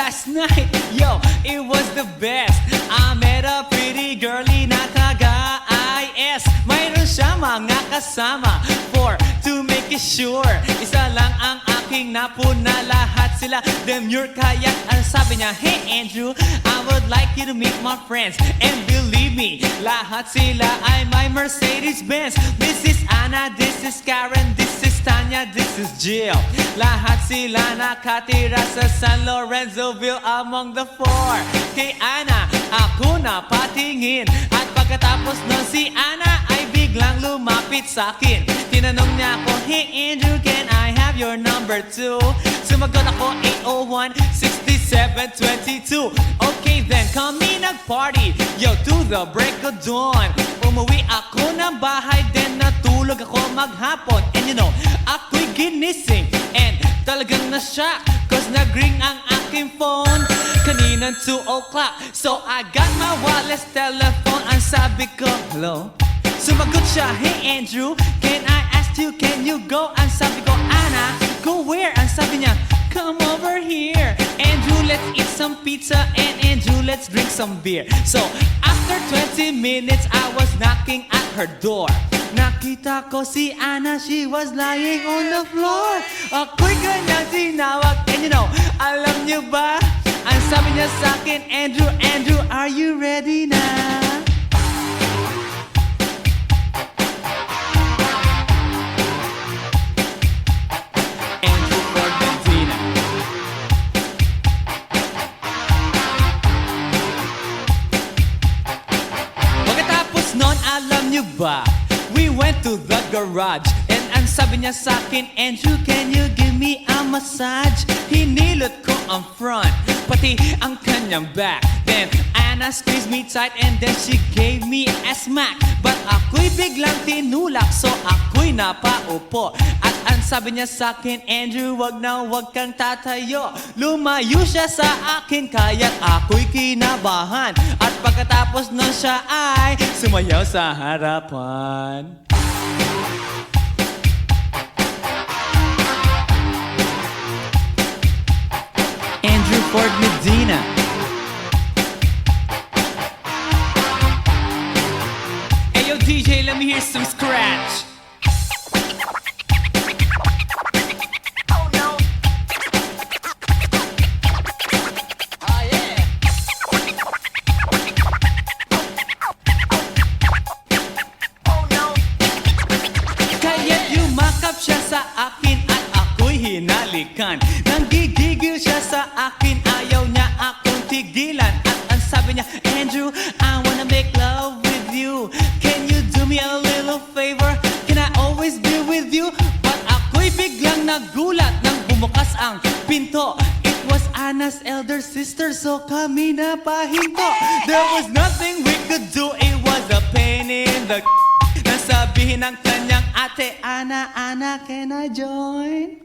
last night, yo, it was the best. I met a pretty girlie na taga-IS. Mayroon siya mga kasama to make it sure. Isa lang ang aking napuna, lahat sila demure. Kaya ang sabi niya, hey Andrew, I would like you to meet my friends. And believe me, lahat sila ay my Mercedes-Benz. This is Anna, this is Karen, this is Tanya, this is Jill. Lahat sila nakatira sa San Lorenzoville among the four. Kay Anna, ako na patingin. At pagkatapos nun si Anna ay biglang lumapit sa akin. Tinanong niya ako, hey Andrew, can I have your number too? Sumagot ako, 801-6722. Okay then, kami nag-party, yo, to the break of dawn. Umuwi ako ng bahay, then natulog ako maghapon. And you know, ako'y ginising and talagang na-shock, cause nag-ring ang aking phone kaninang 2 o'clock. So I got my wireless telephone. Ang sabi ko, hello? Sumagot siya, hey Andrew, can I ask you, can you go? Ang sabi ko, Anna, go where? Ang sabi niya, come over here. Andrew, let's eat some pizza, and Andrew, let's drink some beer. So after 20 minutes, I was knocking at her door. Nakita ko si Anna, she was lying on the floor. Ako'y kanyang tinawag, and you know, alam niyo ba? Ang sabi niya sa akin, Andrew, Andrew, are you ready na? Andrew Ford Medina. Pagkatapos nun, alam niyo ba? We went to the garage, and ang sabi niya sa akin, Andrew, can you give me a massage? Hinilot ko ang front, pati ang kanyang back. Then Anna squeezed me tight, and then she gave me a smack. But ako'y biglang tinulak, so ako'y napaupo. At ang sabi niya sa akin, Andrew, wag na wag kang tatayo. Lumayo siya sa akin, kaya't ako'y kinabahan. At pagkatapos nun siya ay sumayaw sa harapan. Andrew Ford Medina. Hey yo DJ, let me hear some scratch. Oh no. Oh yeah. Oh no. Kaya't yumakap siya sa akin at ako'y hinalikan. Nanggigigil siya sa akin, ayaw niya akong tigilan. At ang sabi niya, Andrew, I wanna make love with you. Can you do me a little favor? Can I always be with you? But ako'y biglang nagulat nang bumukas ang pinto. It was Anna's elder sister, so kami na pahinto. There was nothing we could do, it was a pain in the nasabihin ng kanyang ate, Anna, Anna, can I join?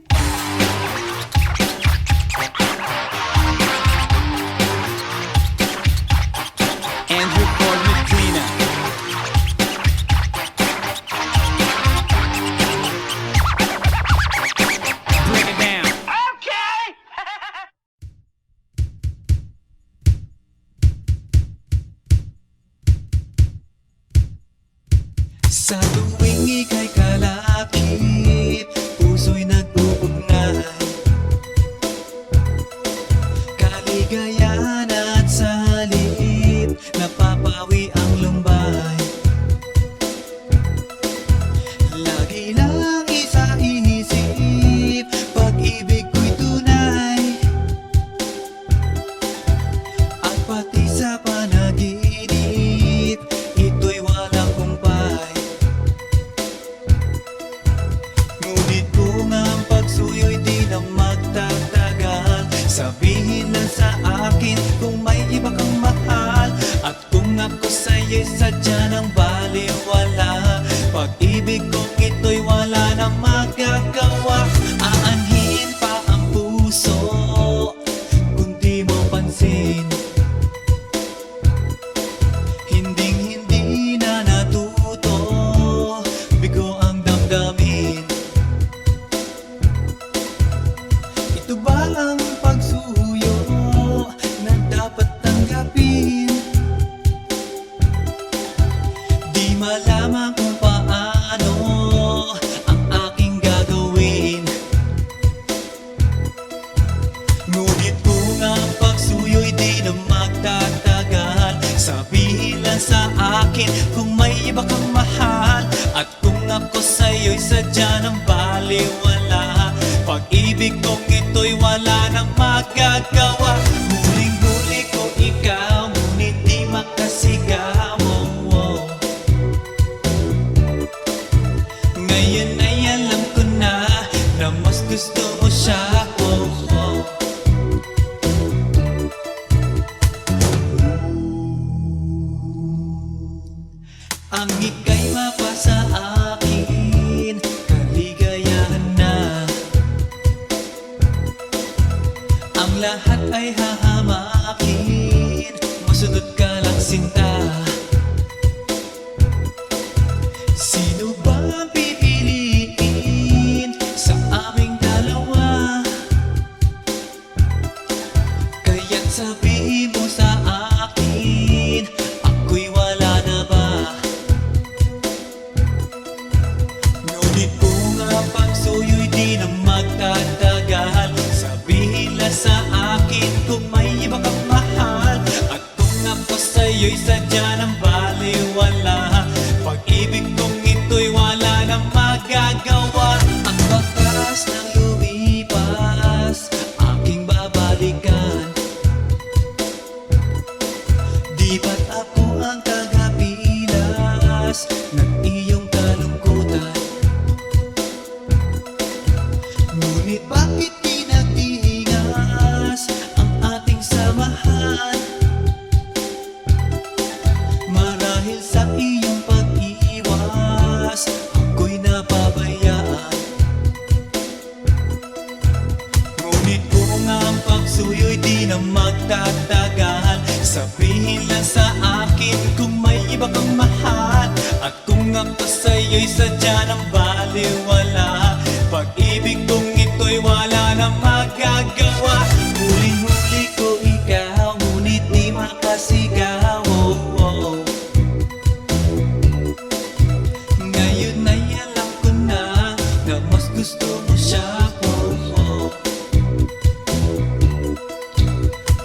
Andrew Ford Medina. Break it down. Okay. Sa tuwing ika'y kalakip, puso'y nag-uugnay. Kaligayahan at salip, napapawi ang lumbay. Lagi lang isa inisip, pag-ibig ko'y tunay. At pati sa panaginip, ito'y walang kumpay. Ngunit kung ang pagsuyo'y di na magtatagal, sabihin lang sa akin kung may iba kang mahal. At kung ako sa'yo'y sadya ng baliwala, pag-ibig kong ito'y wala nang magagawa. Aanhin pa ang puso kung di mo pansin. Hinding-hindi na natuto, bigo ang damdamin. Ito ba ang pagsuyo baliwala. Pag-ibig kong ito'y wala nang magagawa. Huling-huli ko ikaw, ngunit di makasigaw. Ngayon ay alam ko na mas gusto mo siya. Ang ika'y mapasa akin, kaligayahan na. Ang lahat ay hahamakin, masunod ka lang sinta. Sino ba ang pipiliin sa aming dalawa? Kaya't sabihin mo sa akin, ako'y wala na ba? Ngunit kung ang pagsuyo'y di na magtatagal, sabihin lang sa akin kung may iba kang mahal. At kung ako sa'yo'y sadya ng baliwala, pag-ibig kong ito'y wala nang magagawa. Ang bakas ng lumipas, aking babalikan. Di ba't ako ang tagapilas ng iyong kalungkutan? Ngunit bakit tinatigas ang ating samahan? Marahil sa iyong pag-iwas, ako'y napabayaan. Ngunit kung ang pagsuyo'y di na magtatagal, sabihin lang sa akin kung may iba kang mahal. At kung ako sa'yo'y sadya ng baliwala, pag-ibig kong ito'y wala na magagawa. Huling-huli ko ikaw, ngunit di makasigaw. Ngayon ay alam ko na mas gusto mo siya.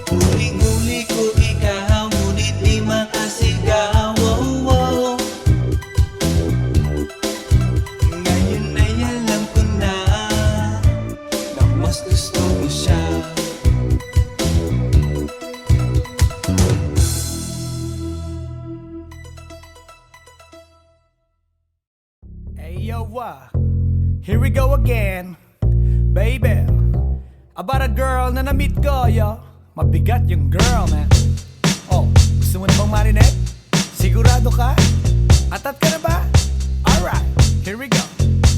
Huling-huli ko ikaw, ngunit di makasigaw. Ngayon ay alam ko na mas gusto mo siya. Hey yo, here we go again, baby. About a girl na na-meet ko, yo. Mabigat yung girl, man. Oh, gusto mo na bang marinig? Sigurado ka? Atat ka na ba? Alright, here we go.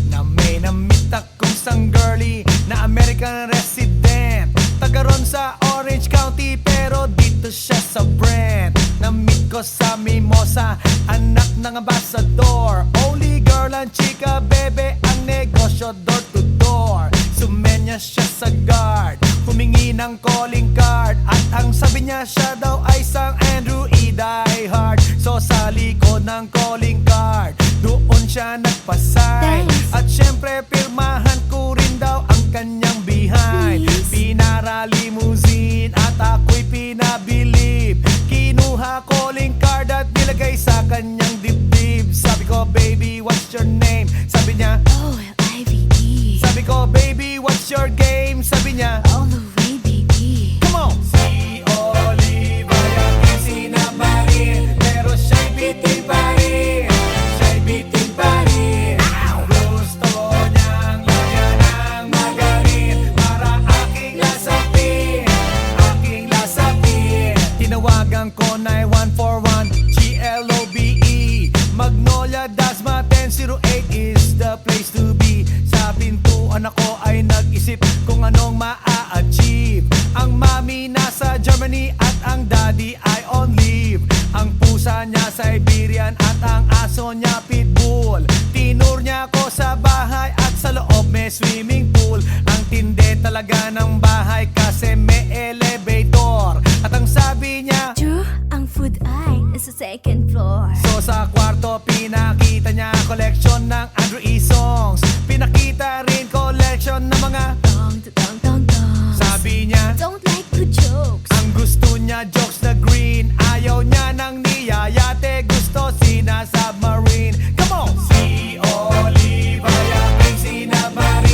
Na may na-meet akong isang girlie na American resident, taga ron sa Orange County, pero dito siya sa Brent. Na-meet ko sa Mimosa, anak ng ambassador. Only girl and chika, bebe, ang negosyo door to door. Sumenya siya sa guard, humingi ng calling card, at ang sabi niya siya daw ay isang Andrew E. Diehard. So sa likod ng calling card, doon siya nagpasay. At syempre pirmahan ko rin daw ang kanyang behind. Pinara limousine at ako'y pinabilib. Kinuha calling card at nilagay sa kanyang dibdib. Sabi ko, baby, what's your name? Sabi niya, OLIVE. sabi ko, baby, what's your game? Sabi niya, All the way, baby. come on! Si Olive ay aking sinabarin, pero siya'y bitin pa rin. Siya'y bitin pa rin. Gusto niyang lagyan ng magarin para aking lasapin, aking lasapin. Tinawagan ko 9141 GLOBE Magnolia, Dasma 1008 is the place to be. Sa pintuan ako ay nag-isip kung anong maa-achieve. Ang mami nasa Germany at ang daddy ay on leave. Ang pusa niya Siberian at ang aso niya Pitbull. Tinur niya ako sa bahay at sa loob may swimming pool. Ang tindi talaga ng bahay kasi may elevator. At ang sabi niya, True, ang food ay nasa second floor. so sa kwarto pinakita niya collection ng Andrew E. songs. Pinakita rin collection ng mga Dong, dong, dong, dong. sabi niya. Don't like good jokes. Ang gusto niya jokes na green, ayaw niya ng niyayate, gusto sina submarine. Come on! Si Olive ay aking sinabarin.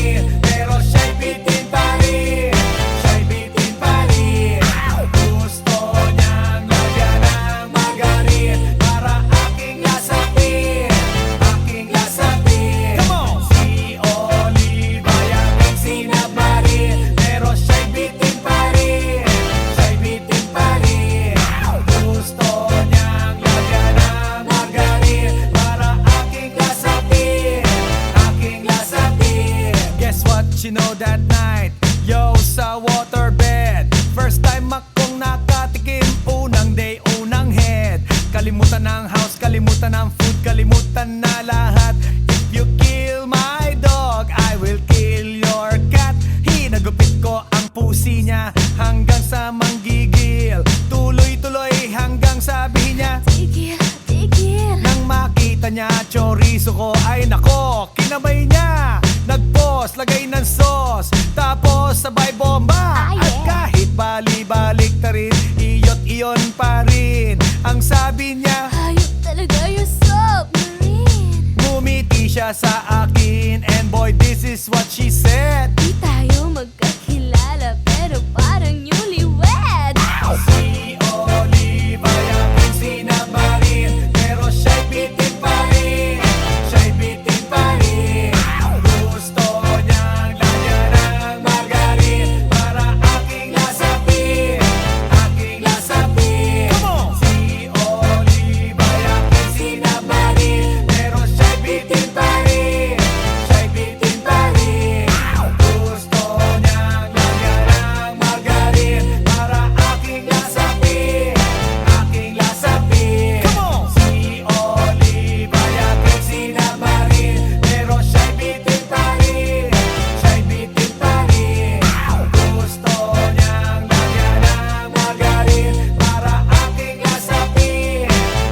But you know that night, yo, sa waterbed, first time akong nakatikim. Unang day, unang head. Kalimutan ng house, kalimutan ng food, kalimutan na lahat. If you kill my dog, I will kill your cat. Hinagupit ko ang pusi niya hanggang sa manggigil. Tuloy-tuloy hanggang sabihin niya, Tigil, tigil. nang makita niya chorizo ko, ay nako, kinabay niya. Nag-pause, lagay ng sauce, tapos sabay bomba. Ah, yeah. At kahit bali-balik ta rin, iyot iyon pa rin. Ang sabi niya, Hayop talaga yung submarine. ngumiti siya sa akin, and boy, this is what she said. Di tayo magkakilala pero parang newlywed. Si Olive ay aking sinabarin, pero siya'y bitin pa rin. Siya'y bitin pa rin. Gusto niyang lagyan ng margarin para aking lasapin. Aking lasapin. Si Olive ay aking sinabarin, pero siya'y bitin pa rin. Siya'y bitin pa rin. Gusto niyang lagyan ng margarin para aking lasapin. Aking lasapin. Si Olive ay aking sinabarin, pero siya'y bitin pa rin. Siya'y bitin pa rin. Gusto niyang lagyan ng margarin para aking lasapin.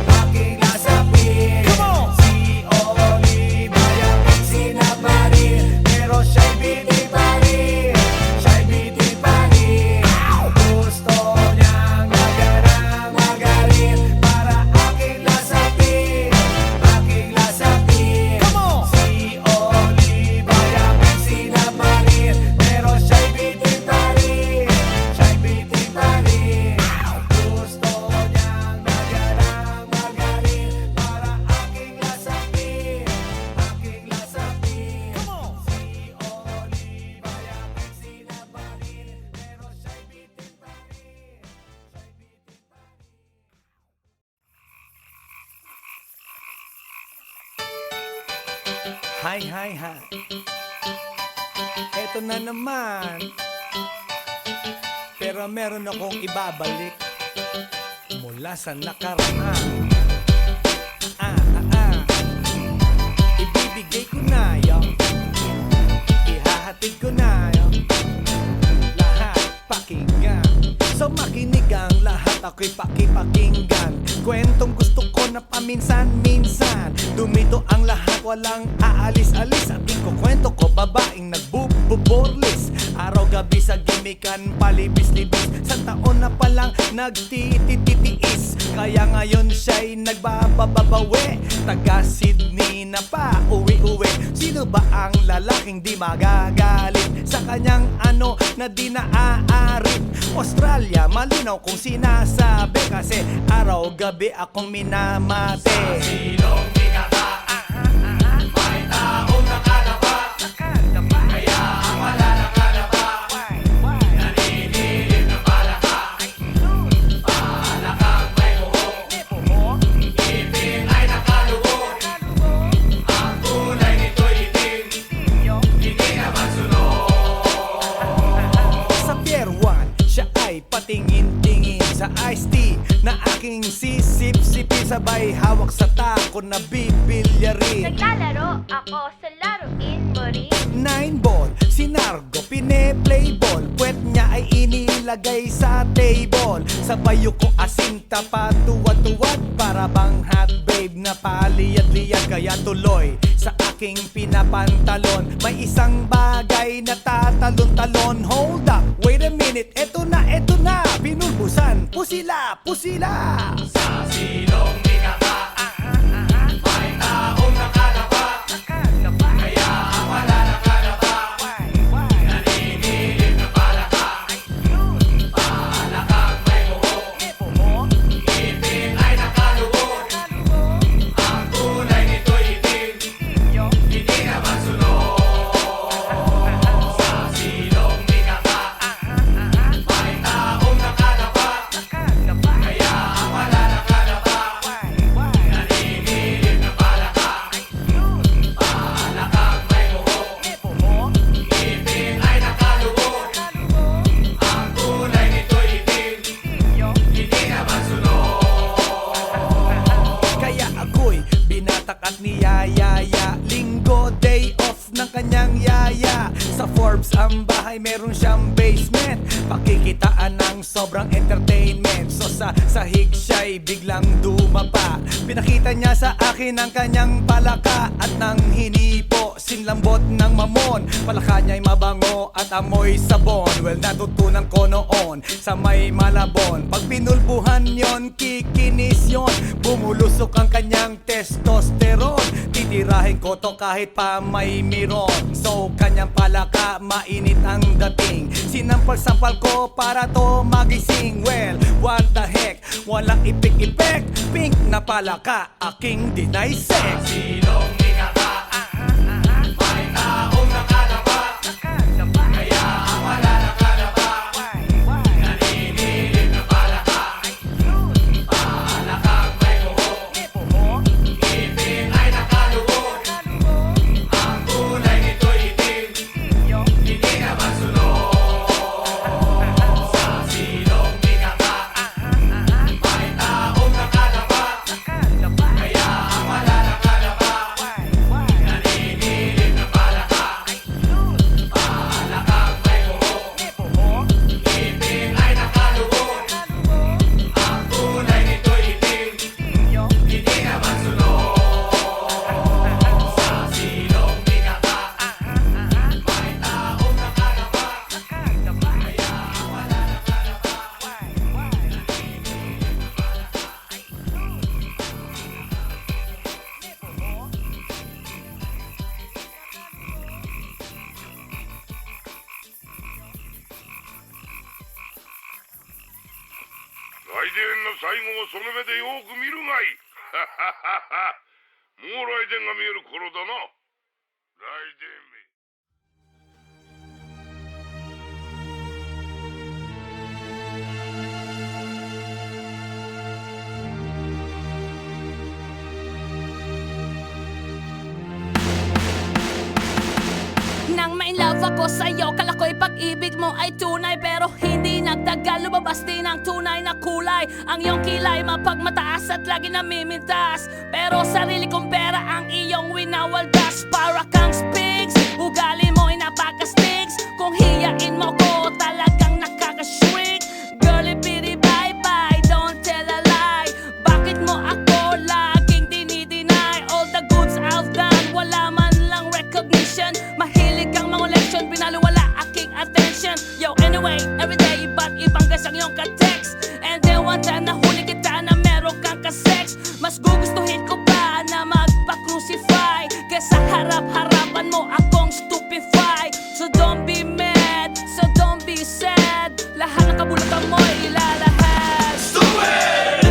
Aking lasapin. Si Olive ay aking sinabarin, pero siya'y bitin pa rin. Siya'y bitin pa rin. Gusto niyang lagyan ng margarin para aking lasapin. Aking lasapin. Si Olive ay aking sinabarin, pero siya'y bitin pa rin. Siya'y bitin pa rin. Gusto niyang lagyan ng margarin para aking lasapin. Aking lasapin. Si Olive ay aking sinabarin, pero siya'y bitin pa rin. Siya'y bitin pa rin. Hi, hi, hi. Eto na naman. Pero meron akong ibabalik mula sa nakaraan. Ibibigay ko na yo. Ihahatid ko na yo. Lahat pakinggan. So makinig ang lahat, ako'y pakipakinggan. Kwentong gusto ko na paminsan-minsan. Dumito ang lahat, walang aalis-alis. At ikukwento ko, babaeng nagbububorlis. Araw-gabi sa gimikan, palibis-libis. Sa taon na palang nagtititiis. Kaya ngayon siya'y nagbababawi. Taga Sydney na pa, uwi-uwi. Sino ba ang lalaking di magagalit sa kanyang ano na di naaarit? Australia, malinaw kung sinasabi, kasi araw-gabi akong minamate. Sa silong di kata, may taong nakalaba. Kaya ang wala nakalaba, naninilig na palaka. Palakang may buhok, ngipin ay nakalubog. Ang kulay nito'y itim, hindi naman sunog. Sa Pier 1, siya ay patingin-tingin sa iced tea na aking sisip-sipin. Sabay hawak sa tako na bibilyarin. Naglalaro ako sa laruin mo rin. 9 ball, si Nargo pine-play ball. Puwet niya ay inilagay sa table. Sabay ko asinta pa tuwad-tuwad, para bang hot babe na paliyad-liyad. Kaya tuloy sa aking pinapantalon may isang bagay na tatalon-talon. Hold up, wait a minute, eto na, pinulbusan, pusila, pusila. Sa silong di kata, may taong nakalaba. Kaya ang wala nakalaba, naninilig na palaka. Palakang may buhok, ngipin ay nakalubog. Ang kulay nito'y itim, hindi naman sunog. Sa silong di kata, may taong nakalaba. Kaya ang wala siyang bahay, meron siyang basement. Pakikitaan ng sobrang entertainment. So sa sahig siya'y biglang dumapa. Pinakita niya sa akin ang kanyang palaka at nang hinipo, sinlambot ng mamon. Palaka niya'y mabango at amoy sabon. Well, natutunan ko noon sa may Malabon. Pag pinulbuhan yon, kikinis yon. Bumulusok ang kanyang testosterone. Titirahin ko to kahit pa may miron. So kanyang palaka, mainit ang dating. Sinampal-sampal ko para to magising. Well, what the heck, walang ipik-ipek. Pink na palaka, aking deny sex. Silong ikaka, may taong nakadapa. Kaya ang wala nakadapa, naninilip na palaka. Palakang may buho, ngipin ay nakalugo. Ang kulay nito'y itim, hindi naman sunog. Sa silong ikaka, may taong nakadapa. Kaya ang wala nakadapa, naninilip na palaka. Palakang may buho, ngipin ay nakalugo. Ang kulay nito'y itim, hindi naman sunog. Sa silong ikaka, may taong nakadapa. Kaya ang wala nakadapa,来電の最後をその目でよく見るがいい。もう来電が見える頃だな。来電め。Nang ma-inlove ako sa'yo, kala ko'y pag-ibig mo ay tunay. Pero hindi nagtagal, lumabas din ang tunay na kulay. Ang iyong kilay mapagmataas at lagi namimintas. Pero sarili kong pera ang iyong winawaldas. Para kang spigs, ugali mo'y napaka-stigs. Kung hiyain mo ko, talagang nakaka-shrink. Girly bitty bye-bye, don't tell a lie. Bakit mo ako laging dinideny? All the goods I've done, wala man lang recognition. Mahilig kang mga leksyon, binaliwala aking attention. Yo, anyway, everyday iba't ibang gas ang iyong ka-text. And then one time nahuli kita na meron kang ka-sex. Mas gugustuhin ko pa na magpa-crucify kesa harap-harapan mo akong stupefy. So don't be mad, so don't be sad. Lahat ng kabulutan mo'y ilalahad. Stupid!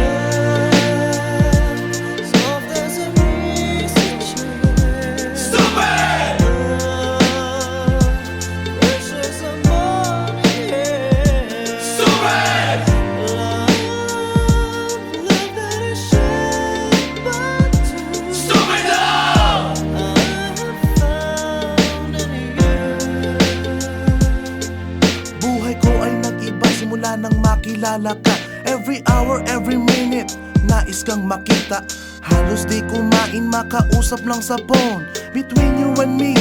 Buhay ko ay nag-iba simula nang makilala ka. Every hour, every minute, nais kang makita. Halos di kumain, makausap lang sa phone. Between you and me,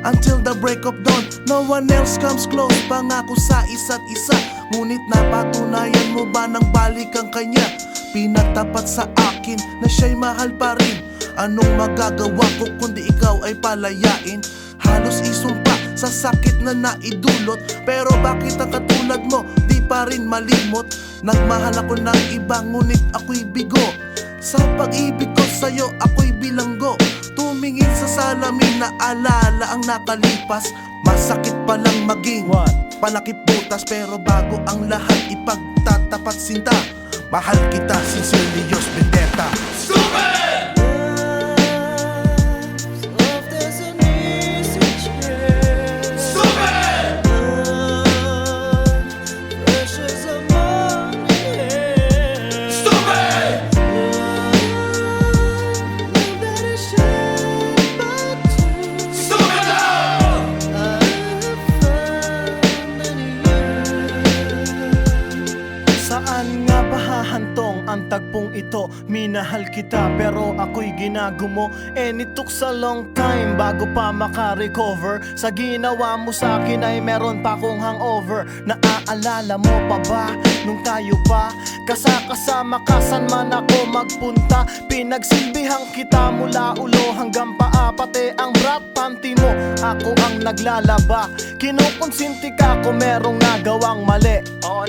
until the break of dawn. No one else comes close, pangako sa isa't isa. Ngunit napatunayan mo ba nang balik ang kanya? Pinagtapat sa akin na siya'y mahal pa rin. Anong magagawa ko kundi ikaw ay palayain? Halos isumpa sa sakit na naidulot. Pero bakit ang katulad mo di pa rin malimot? Nagmahal ako ng iba ngunit ako'y bigo. Sa pag-ibig ko sa'yo ako'y bilanggo. Tumingin sa salamin na alala ang nakalipas. Masakit palang maging palakip butas. Pero bago ang lahat ipagtatapat sinta. Mahal kita, sincerely yours, Vendetta. Stupid! Saan nga ba hahantong ang tagpong ito? ganito. Minahal kita pero ako'y ginagumo, and it took a long time bago pa makarecover. Sa ginawa mo sa akin ay meron pa akong hangover. Naaalala mo pa ba nung tayo pa kasama ka, saan man ako magpunta? Pinagsilbihang kita mula ulo hanggang paa, pati ang bra panty mo ako ang naglalaba. Kinukonsinti ka kung merong nagawang mali. Oo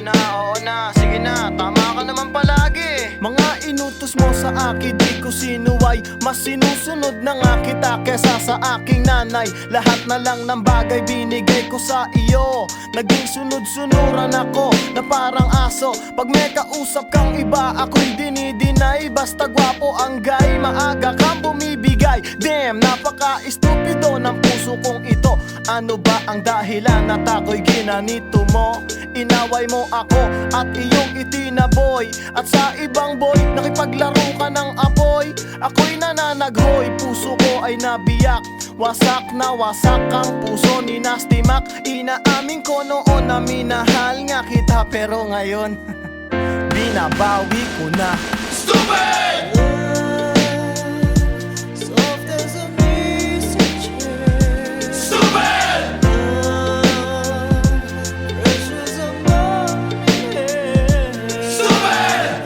na, sige na, tama ka naman palagi. Mga inutos mo sa akin di ko sinuway, mas sinusunod na nga kita kesa sa aking nanay. Lahat na lang ng bagay binigay ko sa iyo, naging sunod-sunuran ako na parang aso. Pag may kausap kang iba ako'y dinidinay, basta gwapo ang guy, maaga kang bumibigay. Damn, napaka-estupido ng puso kong ito. Ano ba ang dahilan at ako'y ginanito mo? Inaway mo ako at iyong itinaboy, at sa ibang boy nakipaglaro ka ng apoy. Ako'y nananaghoy, puso ko ay nabiyak. Wasak na wasak ang puso ni Nasty Mac. Inaamin ko noon na minahal nga kita, pero ngayon binabawi ko na. Stupid! Soft as a message. Stupid! Precious as morning. Stupid!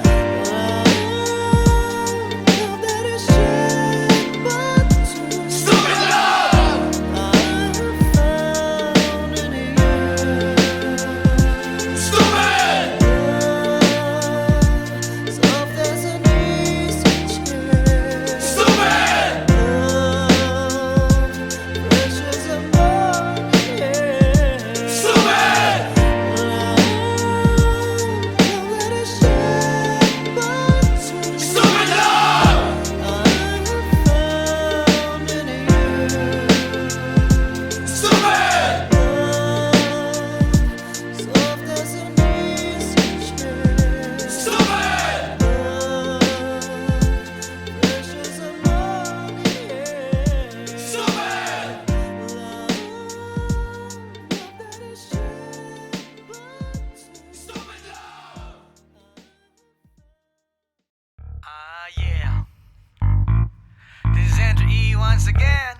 That is shit, but Stupid love! I found in you. Stupid! Soft as an message. Stupid! Precious as morning. Stupid! That is shit, but Stupid love! Stupid! Stupid! Stupid! Stupid love! Yeah. This is Andrew E once again,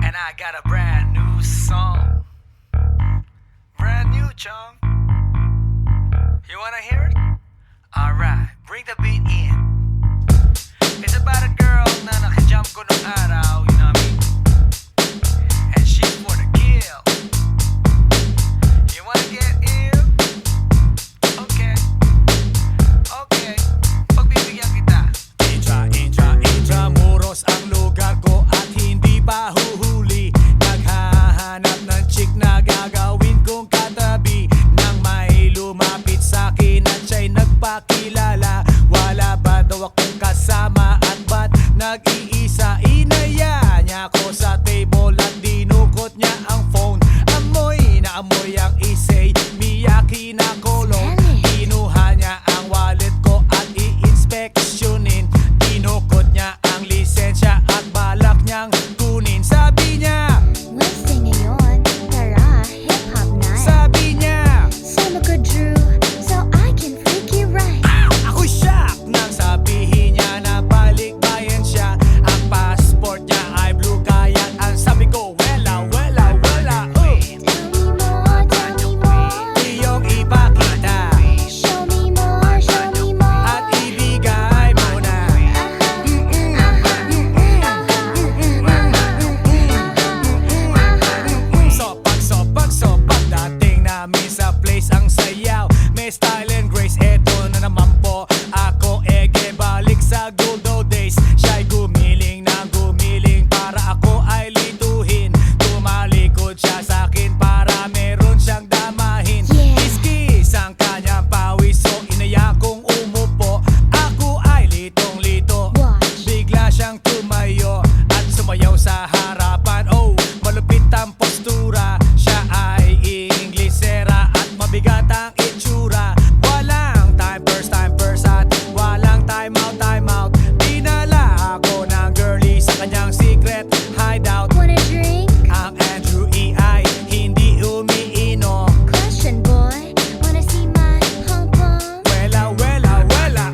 and I got a brand new song. Brand new, chong. You wanna hear it? Alright, bring the beat in. It's about a girl na nakajump ko nung araw, you know what I mean? And she's for the kill. You wanna get ill? Okay. Okay, pagbibigyan kita. Intramuros ang lugar ko at hindi pa huhuli. Naghahanap ng chick na gagawin kong katabi. Nang may lumapit sa'kin at siya'y nagpakilala, wala ba daw akong kasama at ba't nag-iisa? Inaya niya ako sa table at dinukot niya ang phone. Amoy na amoy ang isay, Miyaki na kolong. Kinuha niya ang wallet ko at i-inspeksyonin. Dinukot niya ang lisensya at balak niyang kunin. Sabi niya, Wednesday ngayon, tara, hip-hop night. sabi niya, Sama ka, Drew, so I can freak you right. ako'y shock nang sabihin niya na balikbayan siya. Ang passport niya ay blue, kaya ang sabi ko, wela, wela, wela. Tell me more, Iyong ipakita show me more, show me more. at ibigay mo na. Sopak, dating namin sa place ang sayaw. May style and grace, eto na naman po. Ako ege, balik sa good old days. Siya'y gumiling na gumiling para ako ay lituhin. Tumalikod siya sa'kin para meron siyang damahin. Yeah. Kiskis ang kanyang pawis, so inaya kong umupo. Ako ay litong-lito. Watch. Bigla siyang tumayo at sumayaw sa harapan. Oh, malupit ang postura. Siya ay Inglesera at mabigat ang itsura. Walang time first at walang time out. Dinala ako ng girlie sa kanyang secret hideout. Wanna drink? Ang Andrew E ay hindi umiinom. Question, boy, wanna see my pom-pom? Wela, wela, wela.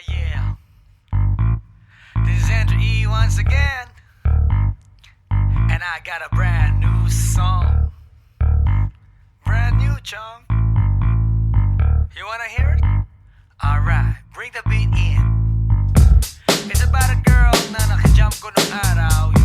Yeah. This is Andrew E once again. And I got a brand new song. Brand new, chong. You wanna hear it? Alright, bring the beat in. It's about a girl na nakajump ko nung araw.